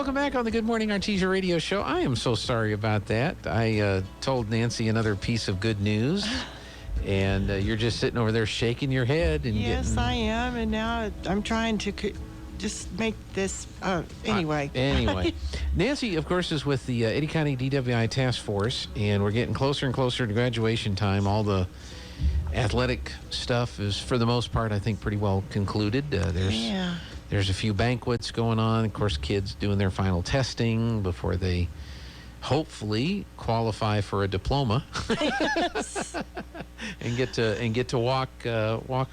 welcome back on the Good Morning Artesia radio show. I am so sorry about that. I told Nancy another piece of good news, and you're just sitting over there shaking your head. And yes, I am, and now I'm trying to just make this, anyway. Anyway, Nancy, of course, is with the Eddy County DWI Task Force, and we're getting closer and closer to graduation time. All the athletic stuff is, for the most part, I think, pretty well concluded. There's a few banquets going on. Of course, kids doing their final testing before they hopefully qualify for a diploma. Yes. and get to walk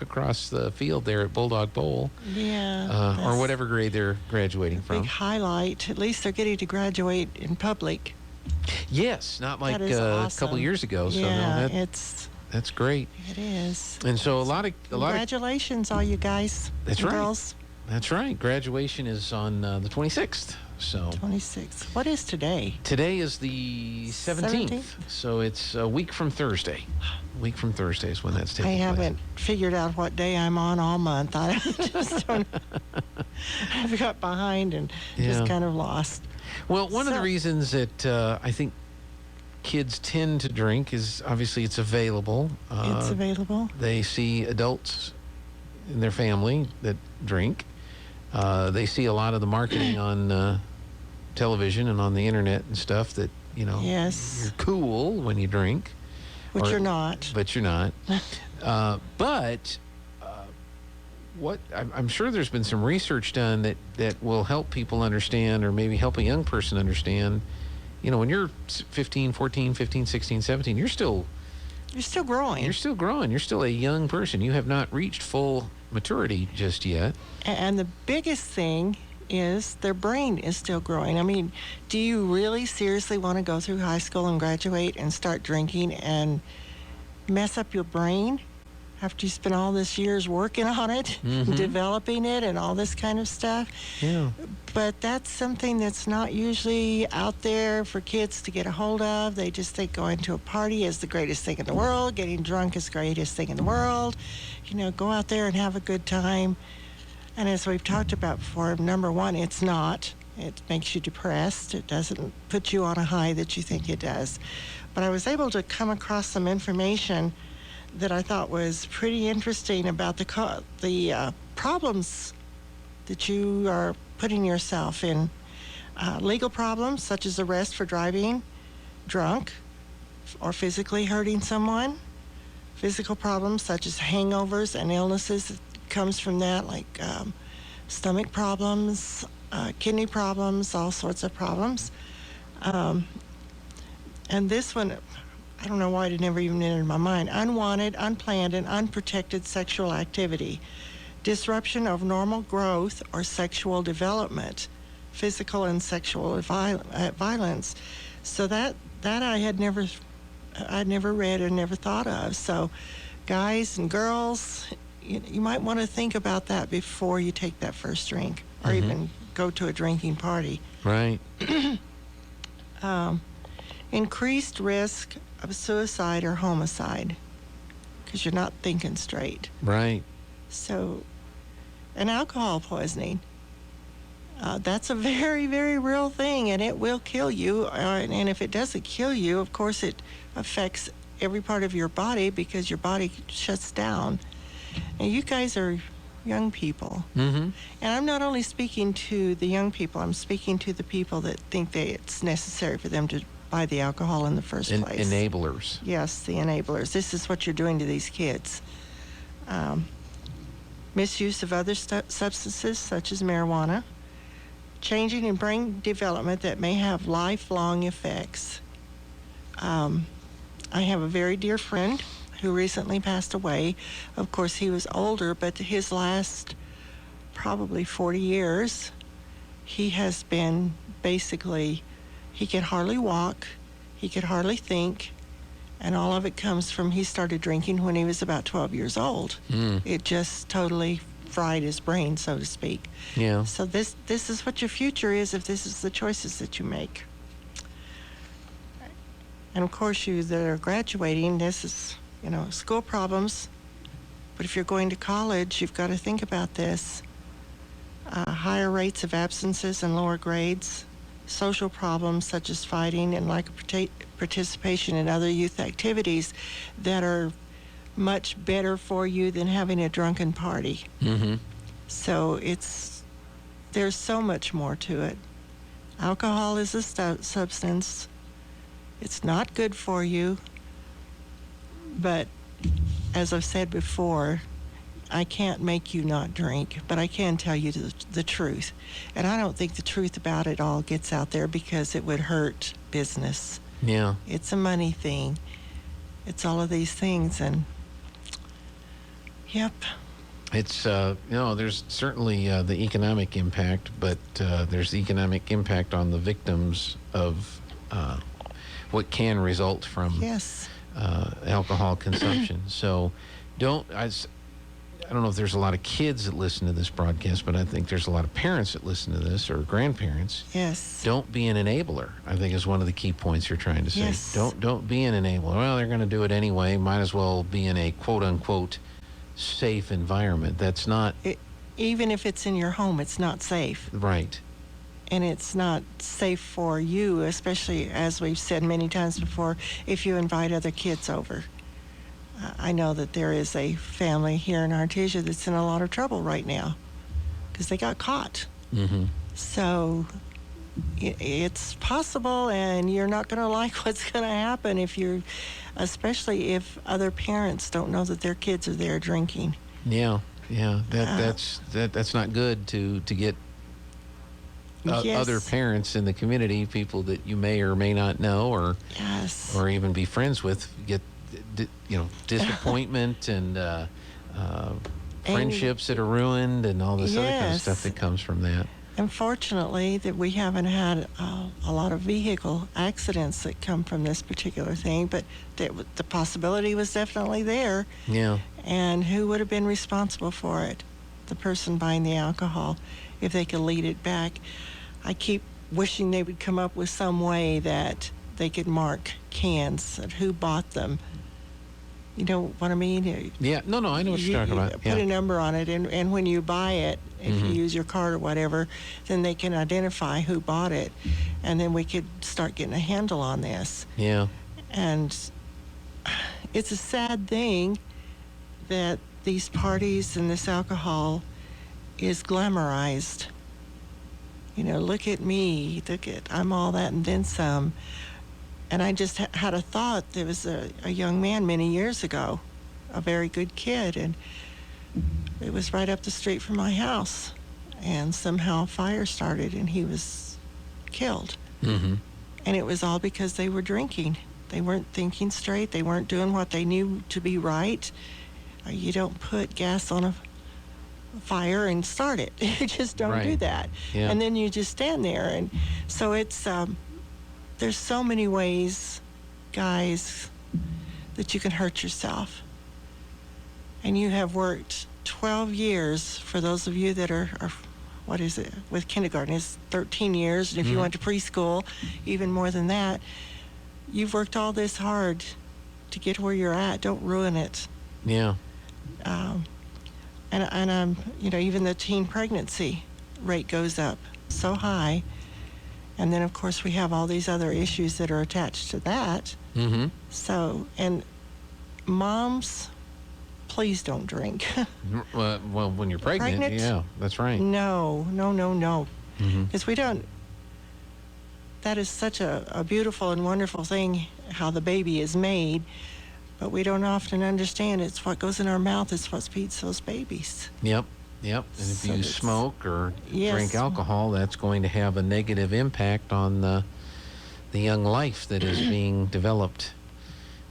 across the field there at Bulldog Bowl. Yeah. Or whatever grade they're graduating from. Big highlight. At least they're getting to graduate in public. Yes, not like awesome. A couple years ago. Yeah, so that's great. It is. And so a lot of congratulations, all you guys. That's right. Girls. That's right. Graduation is on the 26th. So 26th. What is today? Today is the 17th. So it's a week from Thursday. A week from Thursday is when that's taking place. I haven't figured out what day I'm on all month. I just don't know. I've got behind and just kind of lost. Well, one of the reasons that I think kids tend to drink is obviously it's available. It's available. They see adults in their family that drink. They see a lot of the marketing on television and on the internet and stuff that, you're cool when you drink. Which you're not. But you're not. What I'm sure there's been some research done that will help people understand, or maybe help a young person understand, when you're 15, 14, 15, 16, 17, you're still growing. You're still growing. You're still a young person. You have not reached full maturity just yet. And the biggest thing is their brain is still growing. I mean, do you really seriously want to go through high school and graduate and start drinking and mess up your brain after you spend all this years working on it, developing it, and all this kind of stuff? Yeah. But that's something that's not usually out there for kids to get a hold of. They just think going to a party is the greatest thing in the world. Getting drunk is the greatest thing in the world. Go out there and have a good time. And as we've talked about before, number one, it's not. It makes you depressed. It doesn't put you on a high that you think it does. But I was able to come across some information that I thought was pretty interesting about the problems that you are putting yourself in. Legal problems such as arrest for driving drunk or physically hurting someone. Physical problems such as hangovers and illnesses that comes from that, like stomach problems, kidney problems, all sorts of problems. And this one, I don't know why it never even entered my mind. Unwanted, unplanned, and unprotected sexual activity. Disruption of normal growth or sexual development. Physical and sexual violence. So that I'd never read or never thought of. So guys and girls, you might want to think about that before you take that first drink or even go to a drinking party. Right. Increased risk of suicide or homicide because you're not thinking straight. Right. So, and alcohol poisoning. That's a very, very real thing, and it will kill you. And if it doesn't kill you, of course, it affects every part of your body because your body shuts down. And you guys are young people. And I'm not only speaking to the young people, I'm speaking to the people that think that it's necessary for them to buy the alcohol in the first place. Enablers. Yes, the enablers. This is what you're doing to these kids. Misuse of other substances such as marijuana. Changing in brain development that may have lifelong effects. I have a very dear friend who recently passed away. Of course, he was older, but his last probably 40 years, he has been basically, he could hardly walk, he could hardly think, and all of it comes from he started drinking when he was about 12 years old. It just totally fried his brain, so to speak. Yeah. So this is what your future is if this is the choices that you make. And of course, you that are graduating, this is, school problems. But if you're going to college, you've got to think about this. higher rates of absences and lower grades, social problems such as fighting and lack of participation in other youth activities that are much better for you than having a drunken party. Mm-hmm. So there's so much more to it. Alcohol is a substance. It's not good for you, but as I've said before, I can't make you not drink, but I can tell you the truth. And I don't think the truth about it all gets out there because it would hurt business. Yeah. It's a money thing. It's all of these things, and yep. It's, there's certainly the economic impact, but there's the economic impact on the victims of what can result from Yes. Alcohol consumption. So I don't know if there's a lot of kids that listen to this broadcast, but I think there's a lot of parents that listen to this, or grandparents. Yes. Don't be an enabler, I think, is one of the key points you're trying to say. Yes. Don't be an enabler. Well, they're going to do it anyway. Might as well be in a quote-unquote safe environment. That's not... Even if it's in your home, it's not safe. Right. And it's not safe for you, especially, as we've said many times before, if you invite other kids over. I know that there is a family here in Artesia that's in a lot of trouble right now because they got caught. Mm-hmm. So it's possible, and you're not going to like what's going to happen especially if other parents don't know that their kids are there drinking. Yeah. That's not good to get Yes. other parents in the community, people that you may or may not know, or Yes. or even be friends with, get disappointment and friendships that are ruined, and all this other kind of Yes. stuff that comes from that. Unfortunately, that we haven't had a lot of vehicle accidents that come from this particular thing, but the possibility was definitely there. Yeah. And who would have been responsible for it? The person buying the alcohol, if they could lead it back. I keep wishing they would come up with some way that they could mark cans and who bought them. You know what I mean? Yeah. No, I know what you're talking about. Put a number on it, and when you buy it, if Mm-hmm. you use your card or whatever, then they can identify who bought it, and then we could start getting a handle on this. Yeah. And it's a sad thing that these parties and this alcohol is glamorized. Look at me, I'm all that and then some. And I just had a thought. There was a young man many years ago, a very good kid, and it was right up the street from my house. And somehow a fire started, and he was killed. Mm-hmm. And it was all because they were drinking. They weren't thinking straight. They weren't doing what they knew to be right. You don't put gas on a fire and start it. You just don't do Right. that. Yeah. And then you just stand there. And so it's... there's so many ways, guys, that you can hurt yourself. And you have worked 12 years, for those of you that are what is it, with kindergarten, it's 13 years. And if you went to preschool, even more than that. You've worked all this hard to get where you're at. Don't ruin it. Yeah. And even the teen pregnancy rate goes up so high. And then, of course, we have all these other issues that are attached to that. Mm-hmm. So, and moms, please don't drink. Well, when you're pregnant, yeah, that's right. No. Mm-hmm. Because we don't, that is such a beautiful and wonderful thing, how the baby is made. But we don't often understand it's what goes in our mouth is what feeds those babies. Yep. And if So you it's- smoke or Yes. drink alcohol, that's going to have a negative impact on the young life that is being developed.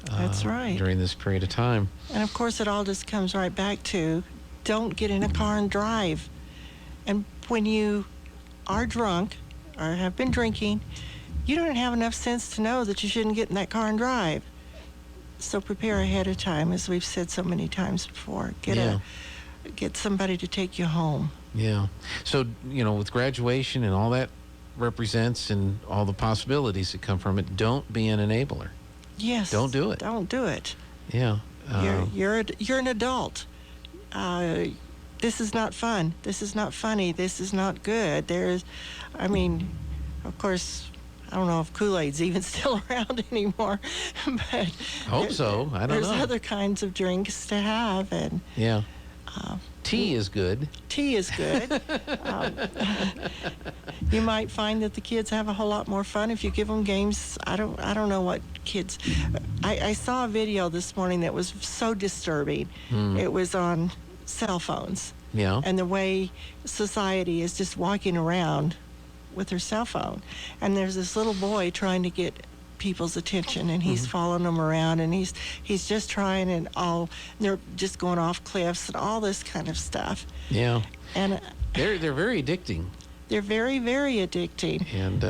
That's right. During this period of time. And of course, it all just comes right back to don't get in a car and drive. And when you are drunk or have been drinking, you don't have enough sense to know that you shouldn't get in that car and drive. So prepare ahead of time, as we've said so many times before. Get somebody to take you home. Yeah. So, with graduation and all that represents and all the possibilities that come from it, don't be an enabler. Yes. Don't do it. Don't do it. Yeah. You're an adult. this is not fun. This is not funny. This is not good. I mean, of course, I don't know if Kool-Aid's even still around anymore, but Hope so. I don't there's know. other kinds of drinks to have, and Yeah. Tea is good. tea is good. You might find that the kids have a whole lot more fun if you give them games. I don't know what kids. I saw a video this morning that was so disturbing. It was on cell phones. Yeah. And the way society is just walking around with her cell phone. And there's this little boy trying to get people's attention, and he's following them around, and he's just trying, and they're just going off cliffs and all this kind of stuff. Yeah. And They're very addicting. they're very, very addicting. And,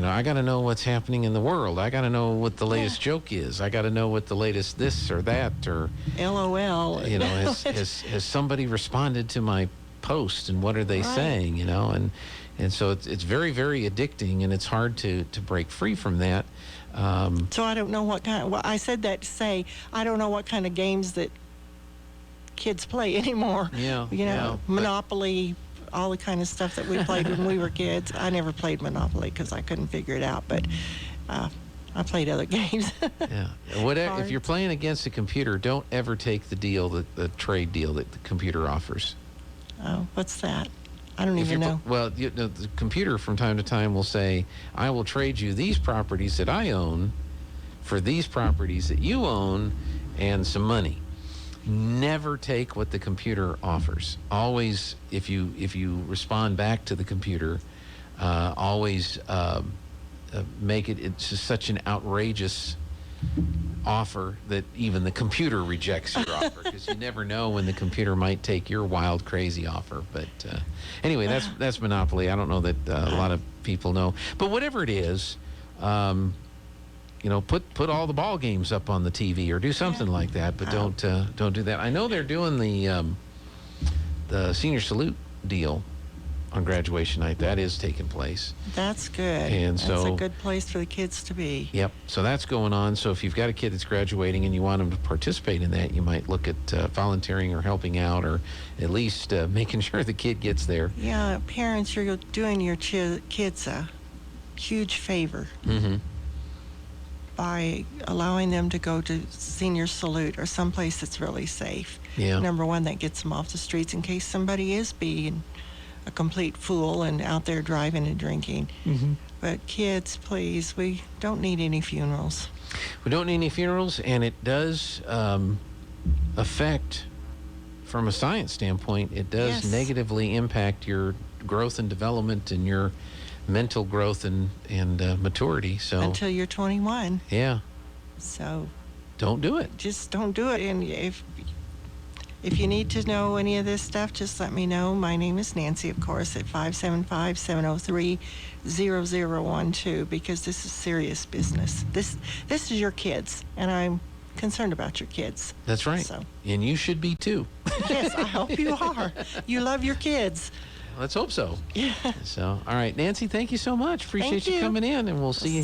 I got to know what's happening in the world. I got to know what the latest joke is. I got to know what the latest this or that, or, LOL. has somebody responded to my post, and what are they saying, And so it's very, very addicting, and it's hard to break free from that. So I don't know what kind. Well, I said that to say I don't know what kind of games that kids play anymore. Yeah, Monopoly, all the kind of stuff that we played when we were kids. I never played Monopoly because I couldn't figure it out, but I played other games. Yeah. If you're playing against a computer, don't ever take the trade deal that the computer offers. Oh, what's that? I don't even know. Well, the computer from time to time will say, I will trade you these properties that I own for these properties that you own and some money. Never take what the computer offers. Always, if you respond back to the computer, always make it's just such an outrageous offer that even the computer rejects your offer, because you never know when the computer might take your wild, crazy offer. But anyway, that's Monopoly. I don't know that a lot of people know, but whatever it is, put all the ball games up on the TV or do something like that. But don't do that. I know they're doing the senior salute deal on graduation night. That is taking place. That's good. And that's a good place for the kids to be. Yep. So that's going on. So if you've got a kid that's graduating and you want them to participate in that, you might look at volunteering or helping out, or at least making sure the kid gets there. Yeah, parents, you're doing your kids a huge favor by allowing them to go to senior salute or someplace that's really safe. Yeah. Number one, that gets them off the streets in case somebody is being a complete fool and out there driving and drinking. But kids, please, we don't need any funerals. We don't need any funerals, and it does affect, from a science standpoint, it does negatively impact your growth and development and your mental growth and maturity. So until you're 21. Yeah. So don't do it. Just don't do it. And if you need to know any of this stuff, just let me know. My name is Nancy, of course, at 575-703-0012, because this is serious business. This is your kids, and I'm concerned about your kids. That's right. So. And you should be too. Yes, I hope you are. You love your kids. Let's hope so. Yeah. So, all right, Nancy, thank you so much. Appreciate Thank you you. coming in, and we'll see you here.